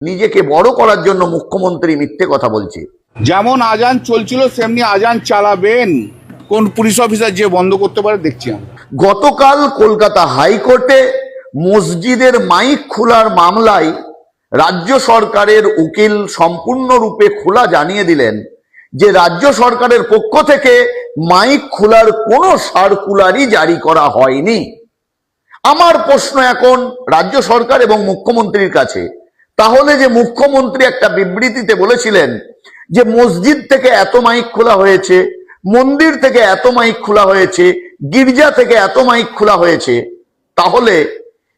নিজেকে বড় করার জন্য মুখ্যমন্ত্রী মিথ্যে কথা বলছে। যেমন আজান চলছিল সেমনি আজান চালাবেন। কোন পুলিশ অফিসার যে বন্ধ করতে পারে দেখছি আমরা। গতকাল কলকাতা হাইকোর্টে মসজিদের মাইক খোলার মামলায় রাজ্য সরকারের উকিল সম্পূর্ণরূপে খোলা জানিয়ে দিলেন যে রাজ্য সরকারের পক্ষ থেকে মাইক খোলার কোনো সার্কুলারই জারি করা হয়নি। আমার প্রশ্ন এখন রাজ্য সরকার এবং মুখ্যমন্ত্রীর কাছে, তাহলে যে মুখ্যমন্ত্রী একটা বিবৃতিতে বলেছিলেন যে মসজিদ থেকে এত মাইক খোলা হয়েছে, মন্দির থেকে এত মাইক খোলা হয়েছে, গির্জা থেকে এত মাইক খোলা হয়েছে, তাহলে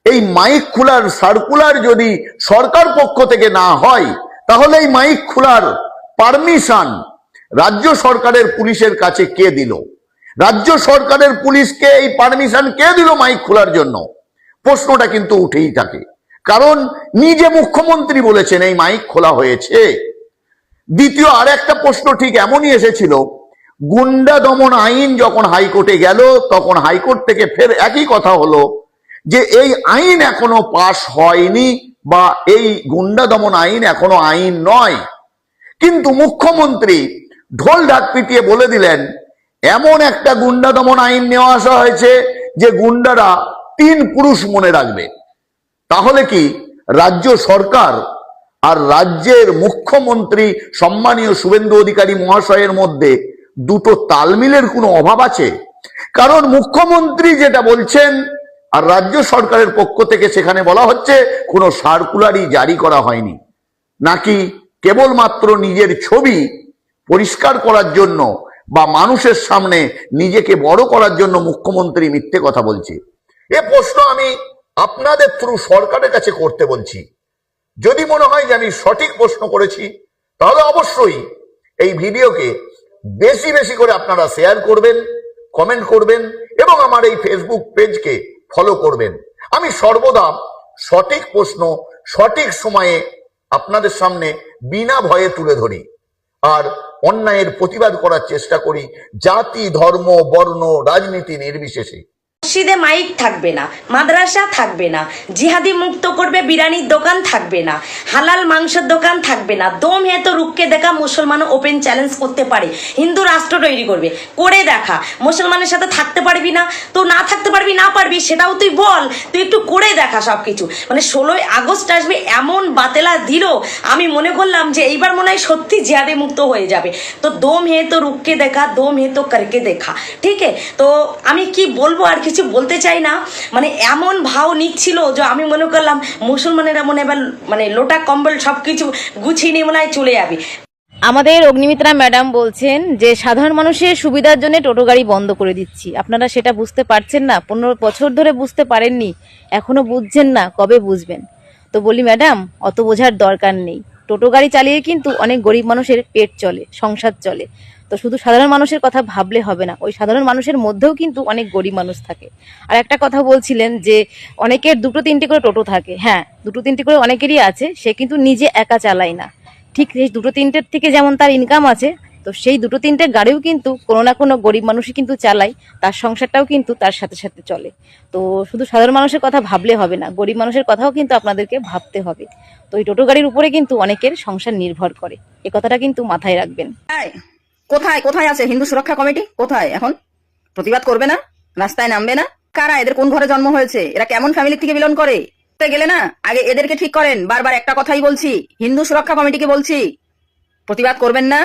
এই মাইক খোলার সার্কুলার যদি সরকার পক্ষ থেকে না হয়, তাহলে এই মাইক খোলার পারমিশন রাজ্য সরকারের পুলিশের কাছে কে দিল? রাজ্য সরকারের পুলিশকে এই পারমিশন কে দিল মাইক খোলার জন্য? প্রশ্নটা কিন্তু উঠেই থাকে, কারণ নিজে মুখ্যমন্ত্রী বলেছেন এই মাইক খোলা হয়েছে। দ্বিতীয় আর একটা প্রশ্ন ঠিক এমনই এসেছিল, গুন্ডা দমন আইন যখন হাইকোর্টে গেল তখন হাইকোর্ট থেকে ফের একই কথা হলো যে এই আইন এখনো পাশ হয়নি বা এই গুন্ডা দমন আইন এখনো আইন নয়। কিন্তু মুখ্যমন্ত্রী ঢোল ঢাক পিটিয়ে বলে দিলেন এমন একটা গুন্ডা দমন আইন নেওয়া আসা হয়েছে যে গুন্ডারা 3 পুরুষ মনে রাখবে। তাহলে কি রাজ্য সরকার আর রাজ্যের মুখ্যমন্ত্রী সম্মানীয় শুভেন্দু অধিকারী মহাশয়ের মধ্যে দুটো তালমিলের কোনো অভাব আছে? কারণ মুখ্যমন্ত্রী যেটা বলছেন আর রাজ্য সরকারের পক্ষ থেকে সেখানে বলা হচ্ছে কোনো সার্কুলারই জারি করা হয়নি। নাকি কেবলমাত্র নিজের ছবি পরিষ্কার করার জন্য বা মানুষের সামনে নিজেকে বড় করার জন্য মুখ্যমন্ত্রী মিথ্যে কথা বলছে? এ প্রশ্ন আমি আপনাদের থ্রু সরকারের কাছে করতে বলছি। যদি মনে হয় যে আমি সঠিক প্রশ্ন করেছি, তাহলে অবশ্যই এই ভিডিওকে বেশি বেশি করে আপনারা শেয়ার করবেন, কমেন্ট করবেন এবং আমার এই ফেসবুক পেজকে ফলো করবেন। আমি সর্বদা সঠিক প্রশ্ন সঠিক সময়ে আপনাদের সামনে বিনা ভয়ে তুলে ধরি আর অন্যায়ের প্রতিবাদ করার চেষ্টা করি, জাতি ধর্ম বর্ণ রাজনীতি নির্বিশেষে। মসজিদে মাইক থাকবে না, মাদ্রাসা থাকবে না, জিহাদি মুক্ত করবে, বিরিয়ানির দোকান থাকবে না, হালাল মাংসের দোকান থাকবে না। দম হে তো রুখকে দেখা মুসলমানও ওপেন চ্যালেঞ্জ করতে পারে, হিন্দু রাষ্ট্র তৈরি করবে, করে দেখা। মুসলমানের সাথে থাকতে পারবি না তো না থাকতে পারবি, না পারবি সেটাও তুই বল, তুই একটু করে দেখা সবকিছু। মানে 16ই আগস্ট আসবে এমন বাতেলা দিল, আমি মনে করলাম যে এইবার মনে হয় সত্যি জিহাদি মুক্ত হয়ে যাবে। তো দম হে তো রুখকে দেখা, দম হে তো করকে দেখা, ঠিক আছে? তো আমি কি বলবো, আর কিছু বলতে চাই না। মানে এমন ভাও নিচ্ছিল যে আমি মনে করলাম মুসলমানেরা মনে এবার মানে লোটা কম্বল সবকিছু গুছিয়ে নিয়ে মনে হয় চলে যাবে। আমাদের অগ্নিমিত্রা ম্যাডাম বলছেন যে সাধারণ মানুষের সুবিধার জন্য টোটো গাড়ি বন্ধ করে দিচ্ছি। আপনারা সেটা বুঝতে পারছেন না, 15 বছর ধরে বুঝতে পারেননি, এখনো বুঝছেন না, কবে বুঝবেন? তো বলি ম্যাডাম, অত বোঝার দরকার নেই। টোটো গাড়ি চালিয়ে কিন্তু অনেক গরিব মানুষের পেট চলে, সংসার চলে। তো শুধু সাধারণ মানুষের কথা ভাবলে হবে না, ওই সাধারণ মানুষের মধ্যেও কিন্তু অনেক গরিব মানুষ থাকে। আর একটা কথা বলছিলেন যে অনেকের 2-3টে করে টোটো থাকে। হ্যাঁ, 2-3টে করে অনেকেরই আছে, সে কিন্তু নিজে একা চালায় না। ঠিক সেই 2-3টের থেকে যেমন তার ইনকাম আছে, তো সেই 2-3টে গাড়িও কিন্তু কোনো না কোনো গরিব মানুষই কিন্তু চালায়, তার সংসারটাও কিন্তু তার সাথে সাথে চলে। তো শুধু সাধারণ মানুষের কথা ভাবলে হবে না, গরিব মানুষের কথাও কিন্তু আপনাদেরকে ভাবতে হবে। তো এই টোটো গাড়ির উপরে কিন্তু অনেকের সংসার নির্ভর করে, এ কথাটা কিন্তু মাথায় রাখবেন। কোথায় কোথায় আছে হিন্দু সুরক্ষা কমিটি? কোথায়? এখন প্রতিবাদ করবে না? রাস্তায় নামবে না? কারা? এদের কোন ঘরে জন্ম হয়েছে? এরা কেমন ফ্যামিলি থেকে বিলং করে? গেলে না আগে এদেরকে ঠিক করেন। বারবার একটা কথাই বলছি, হিন্দু সুরক্ষা কমিটিকে বলছি, প্রতিবাদ করবেন না?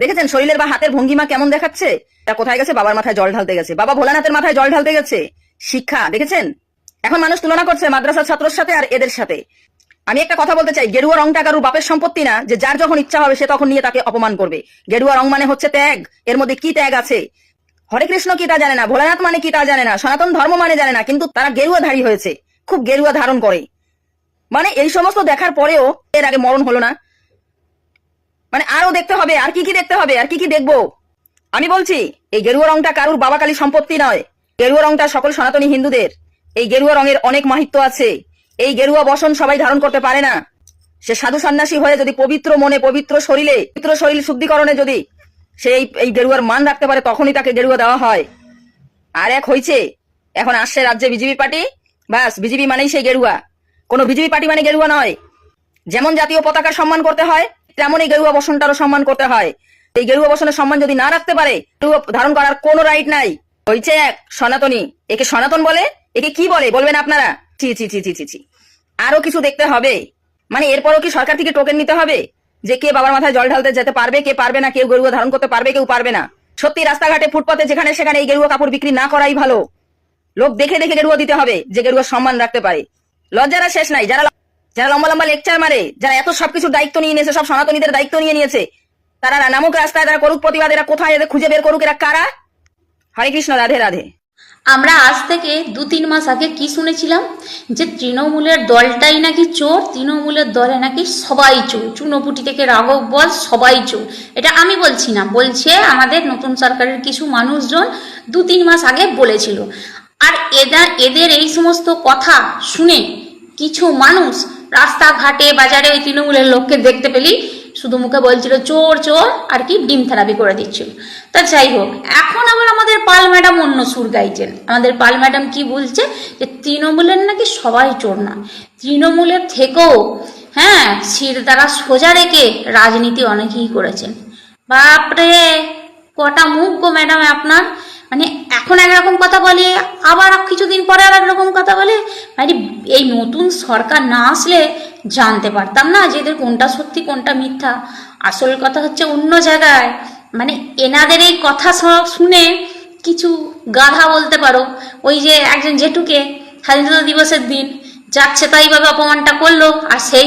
দেখেছেন শরীরের বা হাতের ভঙ্গিমা কেমন দেখাচ্ছে? এটা কোথায় গেছে? বাবার মাথায় জল ঢালতে গেছে, বাবা ভোলানাথের মাথায় জল ঢালতে গেছে। শিক্ষা দেখেছেন? এখন মানুষ তুলনা করছে মাদ্রাসার ছাত্রের সাথে আর এদের সাথে। আমি একটা কথা বলতে চাই, গেরুয়া রংটা কারুর বাপের সম্পত্তি না যে যার যখন ইচ্ছা হবে সে তখন নিয়ে তাকে অপমান করবে। গেরুয়া রং মানে হচ্ছে ত্যাগ। এর মধ্যে কি ত্যাগ আছে? হরে কৃষ্ণ কি তা জানে না, ভোলানাথ মানে কি তা জানে না, সনাতন ধর্ম মানে জানে না, কিন্তু তারা গেরুয়াধারী হয়েছে, খুব গেরুয়া ধারণ করে। মানে এই সমস্ত দেখার পরেও এর আগে মরণ হলো না? মানে আরো দেখতে হবে, আর কি কি দেখতে হবে, আর কি কি দেখবো? আমি বলছি এই গেরুয়া রংটা কারুর বাবা কালী সম্পত্তি নয়। গেরুয়া রংটা সকল সনাতনী হিন্দুদের। এই গেরুয়া রঙের অনেক মাহাত্ম্য আছে। এই গেরুয়া বসন সবাই ধারণ করতে পারে না। সে সাধু সন্ন্যাসী হয়ে যদি পবিত্র মনে পবিত্র শরীর শুদ্ধিকরণে যদি সে এই গেরুয়ার মান রাখতে পারে, তখনই তাকে গেরুয়া দেওয়া হয়। আর এক হয়েছে, এখন আসছে রাজ্যে বিজেপি পার্টি, বাস বিজেপি মানেই সেই গেরুয়া। কোনো বিজেপি পার্টি মানে গেরুয়া নয়। যেমন জাতীয় পতাকার সম্মান করতে হয়, তেমন এই গেরুয়া বসনটারও সম্মান করতে হয়। এই গেরুয়া বসনের সম্মান যদি না রাখতে পারে, গেরুয়া ধারণ করার কোনো রাইট নাই। হয়েছে এক সনাতনী, একে সনাতন বলে, একে কি বলে বলবেন আপনারা? ছি ছি ছি ছি ছি ছি। আরো কিছু দেখতে হবে, মানে এরপরও কি সরকার থেকে টোকেন নিতে হবে যে কে বাবার মাথায় জল ঢালতে যেতে পারবে, কে পারবে না, কেউ গেরুয়া ধারণ করতে পারবে, কেউ পারবে না। সত্যি রাস্তাঘাটে ফুটপাতে যেখানে সেখানে এই গেরুয়া কাপড় বিক্রি না করাই ভালো। লোক দেখে দেখে গেরুয়া দিতে হবে যে গেরুয়া সম্মান রাখতে পারে। লজ্জারা শেষ নাই, যারা যারা লম্বা লম্বা লেকচার মারে, যারা এত সবকিছু দায়িত্ব নিয়ে নিয়েছে, সব সনাতনীদের দায়িত্ব নিয়ে নিয়েছে, তারা নামক রাস্তায় তারা করুক প্রতিবাদ। এরা কোথায়, এদের খুঁজে বের করুক, এরা কারা। হরে কৃষ্ণ, রাধে রাধে। আমরা আজ থেকে 2-3 মাস আগে কি শুনেছিলাম যে তৃণমূলের দলটাই নাকি চোর, তৃণমূলের দলে নাকি সবাই চোর, চুনোপুটি থেকে রাঘব বল সবাই চোর। এটা আমি বলছি না, বলছে আমাদের নতুন সরকারের কিছু মানুষজন 2-3 মাস আগে বলেছিল। আর এদের এই সমস্ত কথা শুনে কিছু মানুষ রাস্তাঘাটে বাজারে ওই তৃণমূলের লোককে দেখতে পেলি শুধু মুখে বলছিল চোর চোর, আর কি ডিম থেরাপি করে দিচ্ছিল। তা যাই হোক, এখন আবার আমাদের পাল ম্যাডাম অন্য সুর গাইছেন। আমাদের পাল ম্যাডাম কি বলছে যে তৃণমূলের নাকি সবাই চোর না, তৃণমূলের থেকেও হ্যাঁ শির দ্বারা সোজা রেখে রাজনীতি অনেকেই করেছেন। বাপরে কটা মুখ গো ম্যাডাম আপনার, মানে এখন একরকম কথা বলে আবার কিছুদিন পরে আর একরকম কথা বলে। মানে এই নতুন সরকার না আসলে জানতে পারতাম না যে এদের কোনটা সত্যি কোনটা মিথ্যা। আসল কথা হচ্ছে অন্য জায়গায়। মানে এনাদের এই কথা শুনে কিছু গাধা বলতে পারো, ওই যে একজন জেঠুকে স্বাধীনতা দিবসের দিন যাচ্ছে তাইভাবে অপমানটা করলো। আর সেই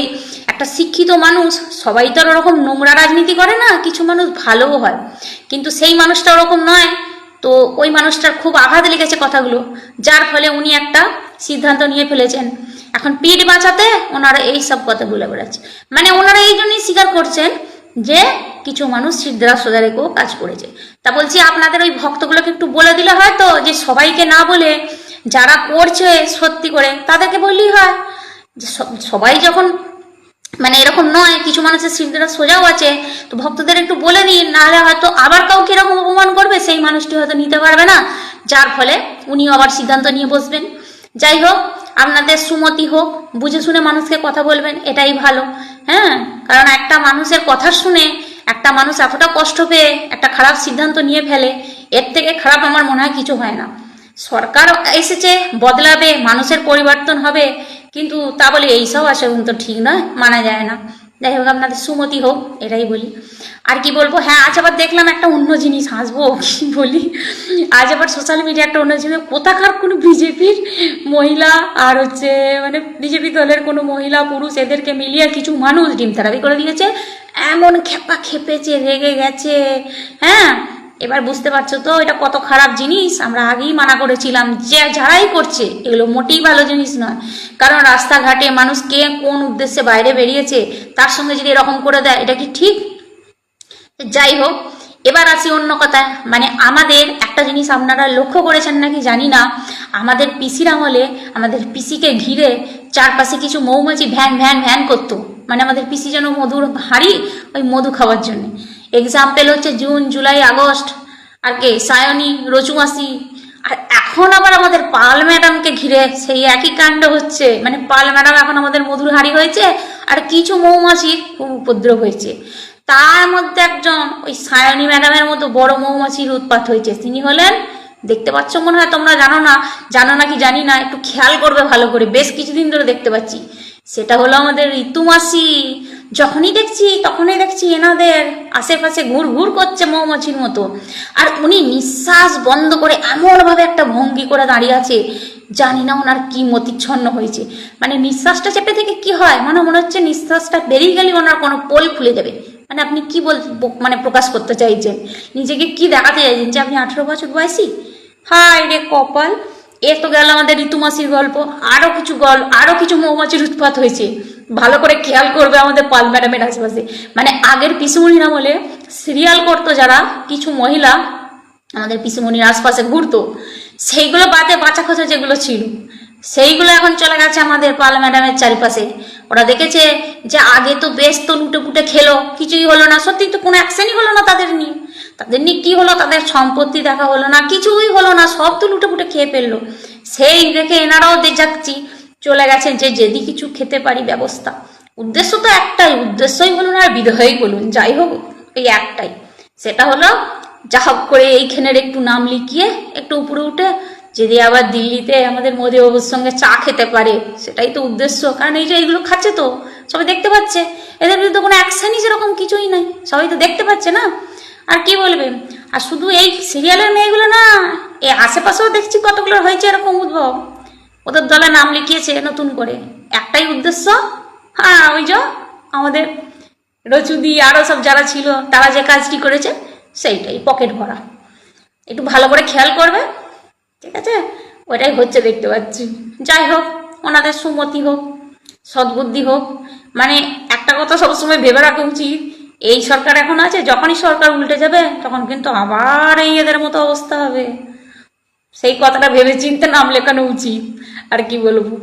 একটা শিক্ষিত মানুষ, সবাই তো আর ওরকম নোংরা রাজনীতি করে না, কিছু মানুষ ভালোও হয়, কিন্তু সেই মানুষটা ওরকম নয়। তো ওই মানুষটার খুব আঘাত লেগেছে কথাগুলো, যার ফলে উনি একটা সিদ্ধান্ত নিয়ে ফেলেছেন। এখন পিঠ বাঁচাতে ওনারা এই সব কথা বলে বেড়াচ্ছে। মানে ওনারা এই জন্যই স্বীকার করছেন যে কিছু মানুষ সিদ্ধারা সোজা রেখেও কাজ করেছে। তা বলছি আপনাদের ওই ভক্তগুলোকে একটু বলে দিলে হয় তো, যে সবাইকে না বলে যারা করছে সত্যি করে তাদেরকে বললেই হয়। যে সবাই যখন মানে এরকম নয়, কিছু মানুষের সিদ্ধারা সোজাও আছে, তো ভক্তদের একটু বলে দিন, নাহলে হয়তো আবার কাউকে এরকম অপমান করবে, সেই মানুষটি হয়তো নিতে পারবে না, যার ফলে উনিও আবার সিদ্ধান্ত নিয়ে বসবেন। যাই হোক, আপনাদের সুমতি হোক, বুঝে শুনে মানুষকে কথা বলবেন, এটাই ভালো। হ্যাঁ, কারণ একটা মানুষের কথা শুনে একটা মানুষ এতটা কষ্ট পেয়ে একটা খারাপ সিদ্ধান্ত নিয়ে ফেলে, এর থেকে খারাপ আমার মনে হয় কিছু হয় না। সরকার এসেছে, বদলাবে, মানুষের পরিবর্তন হবে, কিন্তু তা বলে এইসব আচরণ তো ঠিক নয়, মানা যায় না। যাই হোক, আপনাদের সুমতি হোক, এটাই বলি। আর কি বলবো, হ্যাঁ আজ আবার দেখলাম একটা অন্য জিনিস, হাসবো কি বলি, আজ আবার সোশ্যাল মিডিয়া একটা অন্য জিনিস, কোথাকার কোনো বিজেপির মহিলা আর হচ্ছে মানে বিজেপি দলের কোনো মহিলা পুরুষ এদেরকে মিলিয়ে কিছু মানুষ ডিম থেরাপি করে দিয়েছে। এমন খেপা খেপেছে, রেগে গেছে। হ্যাঁ, এবার বুঝতে পারছো তো এটা কত খারাপ জিনিস। আমরা আগেই মানা করেছিলাম যে যারাই করছে এগুলো মোটেই ভালো জিনিস নয়। কারণ রাস্তাঘাটে মানুষ কে কোন উদ্দেশ্যে বাইরে বেরিয়েছে তার সঙ্গে যদি এরকম করে দেয়, এটা কি ঠিক? যাই হোক, এবার আসি অন্য কথা। মানে আমাদের একটা জিনিস আপনারা লক্ষ্য করেছেন নাকি জানি না, আমাদের পিসির আমলে আমাদের পিসিকে ঘিরে চারপাশে কিছু মৌমাছি ভ্যান ভ্যান ভ্যান করতো। মানে আমাদের পিসি যেন মধুর হাঁড়ি, ওই মধু খাওয়ার জন্য। এক্সাম্পল হচ্ছে জুন, জুলাই, আগস্ট, আর কে সায়নী, রচুমাসি। আর এখন আবার আমাদের পাল ম্যাডামকে ঘিরে সেই একই কাণ্ড হচ্ছে। মানে পাল ম্যাডাম এখন আমাদের মধুর হাঁড়ি হয়েছে, আর কিছু মৌমাছির খুব উপদ্রব হয়েছে। তার মধ্যে একজন ওই সায়নী ম্যাডামের মতো বড় মৌমাছির উৎপাত হয়েছে। তিনি হলেন, দেখতে পাচ্ছ মনে হয়, তোমরা জানো নাকি জানি না, একটু খেয়াল করবে ভালো করে, বেশ কিছুদিন ধরে দেখতে পাচ্ছি। সেটা হলো আমাদের ঋতুমাসি। যখনই দেখছি তখনই দেখছি এনাদের আশেপাশে ঘুর ঘুর করছে মৌমাছির মতো। আর উনি নিঃশ্বাস বন্ধ করে এমনভাবে একটা ভঙ্গি করে দাঁড়িয়ে আছে, জানি না ওনার কি মতিচ্ছন্ন হয়েছে। মানে নিঃশ্বাসটা চেপে থেকে কি হয়, মনে হচ্ছে নিঃশ্বাসটা বেরিয়ে গেলে ওনার কোনো পোল খুলে যাবে। মানে আপনি কি মানে প্রকাশ করতে চাইছেন, নিজেকে কি দেখাতে চাইছেন যে আপনি 18 বছর বয়সী? হায় রে কপাল। এ তো গেল আমাদের ঋতুমাসির গল্প। আরো কিছু মৌমাছির উৎপাত হয়েছে, ভালো করে খেয়াল করবে আমাদের পাল ম্যাডামের আশেপাশে। মানে আগের পিসুমণির আমলে সিরিয়াল করতো যারা কিছু মহিলা আমাদের পিসুমণির আশপাশে ঘুরতো, সেইগুলো বাদে বাঁচা খোঁচা যেগুলো ছিল সেইগুলো এখন চলে গেছে আমাদের পাল ম্যাডামের চারিপাশে। ওরা দেখেছে যে আগে তো বেশ তো লুটে পুটে খেলো, কিছুই হলো না, সত্যি তো কোনো অ্যাকশনই হলো না তাদের নিয়ে কি হলো, তাদের সম্পত্তি দেখা হলো না, কিছুই হলো না, সব তো লুটে পুটে খেয়ে ফেললো। সেই রেখে এনারাও যাচ্ছি চলে গেছেন যে যদি কিছু খেতে পারি ব্যবস্থা। উদ্দেশ্য তো একটাই, উদ্দেশ্যই বলুন আর বিধেয়ই বলুন, যাই হোক এই একটাই, সেটা হলো যা হোক করে এইখানের একটু নাম লিখিয়ে একটু উপরে উঠে যদি আবার দিল্লিতে আমাদের মোদি বাবুর সঙ্গে চা খেতে পারে, সেটাই তো উদ্দেশ্য। কারণ এই যে এইগুলো খাচ্ছে তো সবাই দেখতে পাচ্ছে, এদের বিরুদ্ধে কোনো অ্যাকশনই সেরকম কিছুই নাই, সবাই তো দেখতে পাচ্ছে না। আর কি বলবে, আর শুধু এই সিরিয়ালের মেয়েগুলো না, এই আশেপাশেও দেখছি কতগুলো হয়েছে এরকম উদ্ভব, ওদের দলে নাম লিখিয়েছে নতুন করে, একটাই উদ্দেশ্য, হ্যাঁ ওই যে আমাদের রচুদি আরও সব যারা ছিল তারা যে কাজটি করেছে সেইটাই পকেট ভরা। একটু ভালো করে খেয়াল করবে, ঠিক আছে, ওইটাই হচ্ছে দেখতে পাচ্ছি। যাই হোক, ওনাদের সুমতি হোক, সদ্বুদ্ধি হোক। মানে একটা কথা সবসময় ভেবে রাখা উচিত, এই সরকার এখন আছে, যখনই সরকার উল্টে যাবে তখন কিন্তু আবার এই এদের মতো অবস্থা হবে, সেই কথাটা ভেবে চিন্তে নাম লেখানো উচিত। আর কি বলবো।